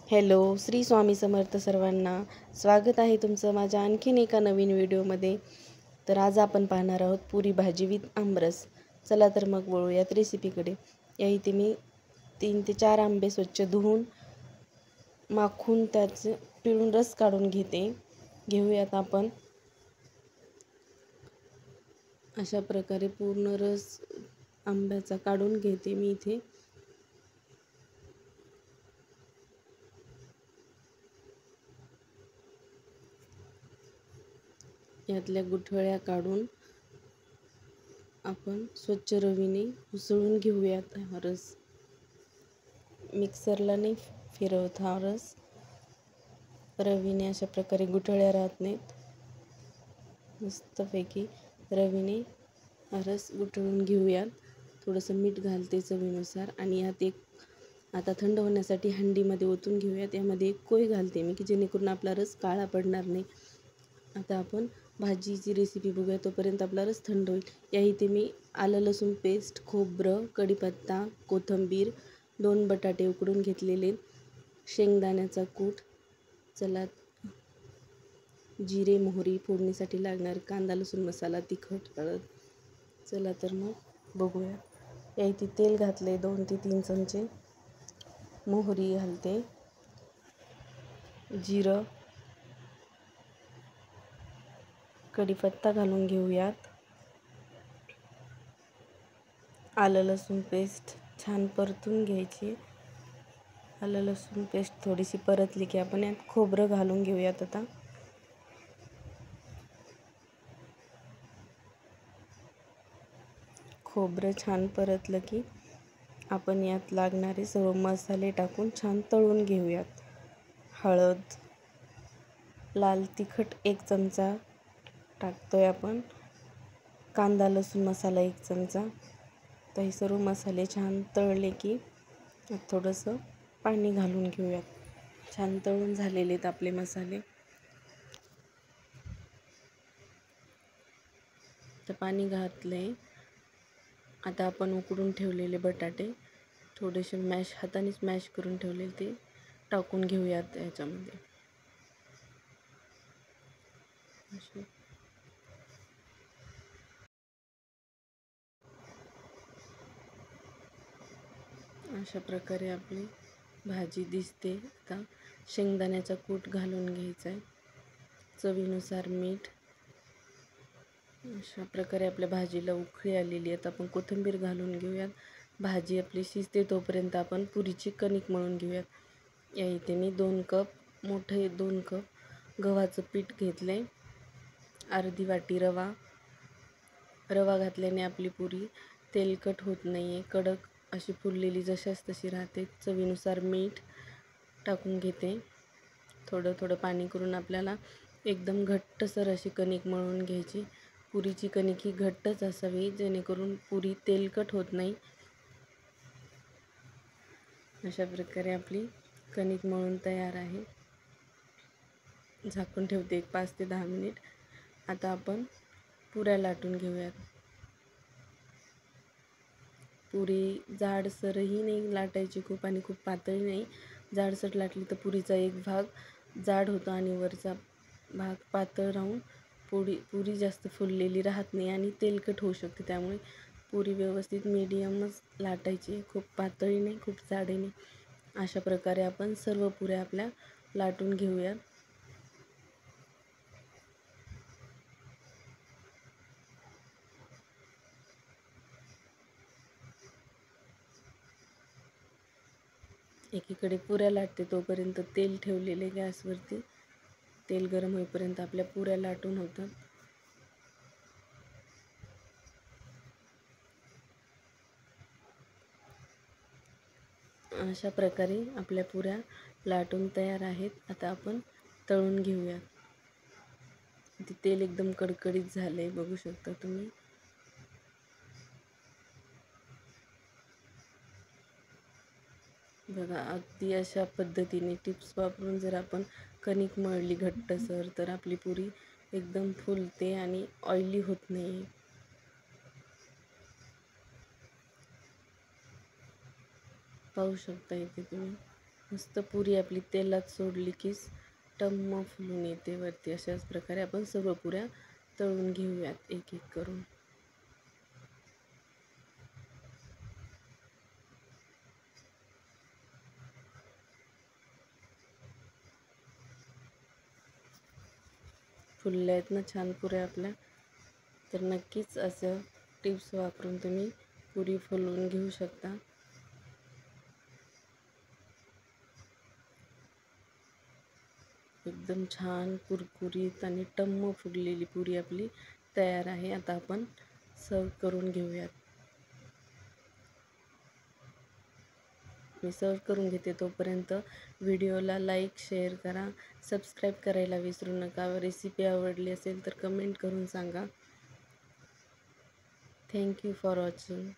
Hello, Shri Swami Samarth सर्वांना. स्वागत आहे तुमचं माझ्या आणखीन एका नवीन व्हिडिओमध्ये. तर आज आपण पाहणार आहोत पुरी भाजी विथ आमरस. चला तर मग वळूयात रेसिपीकडे. या इथे मी 3 ते 4 आंबे स्वच्छ धुवून माखून त्याचे पिळून रस काढून घेऊयात आपण. अशा प्रकारे पूर्ण रस आंब्याचा काढून घेते मी इथे. यातल्या गुठळ्या काढून आपण स्वच्छ रवीने उसळून घेऊयात हा रस. मिक्सरला नाही फिरवत हा रस. रवीने अशा प्रकारे गुठळ्या राहत नाहीत. मस्तपैकी रवीने हा रस गुठळून घेऊयात. थोडंसं मीठ घालते चवीनुसार आणि यात आता थंड होण्यासाठी हंडीमध्ये ओतून घेऊयात. यामध्ये एक कोय घालते मी की जेणेकरून आपला रस काळा पडणार नाही. आता आपण भाजीची रेसिपी बघूया, तोपर्यंत आपला रस थंड होईल. या इथे मी आलं लसूण पेस्ट, खोबरं, कढीपत्ता, कोथिंबीर, 2 बटाटे उकडून घेतलेले, शेंगदाण्याचा कूट, चला जिरे मोहरी फोडणीसाठी लागणार, कांदा लसूण मसाला, तिखट, हळद. चला तर मग बघूया. या इथे तेल घातले 2 ते 3 चमचे. मोहरी घालते, जिरं, कढीपत्ता घालून घेऊयात. आलं लसूण पेस्ट छान परतून घ्यायची. आलं लसूण पेस्ट थोडीशी परतली की आपण यात खोबरं घालून घेऊयात. आता खोबरं छान परतलं की आपण यात लागणारे सर्व मसाले टाकून छान तळून घेऊयात. हळद, लाल तिखट 1 चमचा टाकतोय आपण, कांदा लसूण मसाला 1 चमचा. तर हे सर्व मसाले छान तळले की थोडंसं पाणी घालून घेऊयात. छान तळून झालेले आहेत आपले मसाले. तर पाणी घातले. आता आपण उकडून ठेवलेले बटाटे थोडेसे हातानेच मॅश करून ठेवलेले ते टाकून घेऊयात याच्यामध्ये. अशा प्रकारे आपली भाजी दिसते. आता शेंगदाण्याचा कूट घालून घ्यायचा आहे, चवीनुसार मीठ. अशा प्रकारे आपल्या भाजीला उकळी आलेली आहे. आपण कोथिंबीर घालून घेऊयात. भाजी आपली शिजते तोपर्यंत आपण पुरीची कणिक मळून घेऊयात. या इथे मी 2 कप गव्हाचं पीठ घेतले, अर्धी वाटी रवा. रवा घातल्याने आपली पुरी तेलकट होत नाही आहे, कडक अशी फुललेली जशास तशी राहते. चवीनुसार मीठ टाकून घेते. थोडं थोडं पाणी करून आपल्याला एकदम घट्टसर अशी कणिक मळून घ्यायची. पुरीची कणिक ही घट्टच असावी जेणेकरून पुरी तेलकट होत नाही. अशा प्रकारे आपली कणिक मळून तयार आहे. झाकून ठेवते 5 ते 10 मिनिट. आता आपण पुऱ्या लाटून घेऊयात. पुरी जाडसरही नाही लाटायची खूप आणि खूप पातळी नाही. जाडसर लाटली तर पुरीचा एक भाग जाड होतो आणि वरचा भाग पातळ राहून पुरी जास्त फुललेली राहत नाही आणि तेलकट होऊ शकते. त्यामुळे पुरी व्यवस्थित मीडियमच लाटायची, खूप पातळी नाही, खूप जाडही नाही. अशा प्रकारे आपण सर्व पुऱ्या आपल्या लाटून घेऊयात. एकीकडे पुऱ्या लाटते तोपर्यंत तेल ठेवलेले गॅसवरती. तेल गरम होईपर्यंत आपल्या पुऱ्या लाटून होतात. अशा प्रकारे आपल्या पुऱ्या लाटून तयार आहेत. आता आपण तळून घेऊया. ते तेल एकदम कडकडीत झालंय, बघू शकता तुम्ही. बघा, अगदी अशा पद्धतीने टिप्स वापरून जर आपण कणिक मळली घट्टसर तर आपली पुरी एकदम फुलते आणि ऑइली होत नाही. पाहू शकता इथे तुम्ही. मस्त पुरी आपली तेलात सोडली की टम्म फुलून येते वरती. अशाच प्रकारे आपण सर्व पुऱ्या तळून घेऊयात एक एक करून. फुलल्या आहेत ना छान पुऱ्या आपल्या. तर नक्कीच असं टिप्स वापरून तुम्ही पुरी फुलवून घेऊ शकता. एकदम छान कुरकुरीत आणि टम्म फुगलेली पुरी आपली तयार आहे. आता आपण सर्व करून घेऊयात. मी सर्व करून घेते. तोपर्यंत व्हिडिओला लाईक शेअर करा, सबस्क्राईब करायला विसरू नका. रेसिपी आवडली असेल तर कमेंट करून सांगा. Thank you for watching.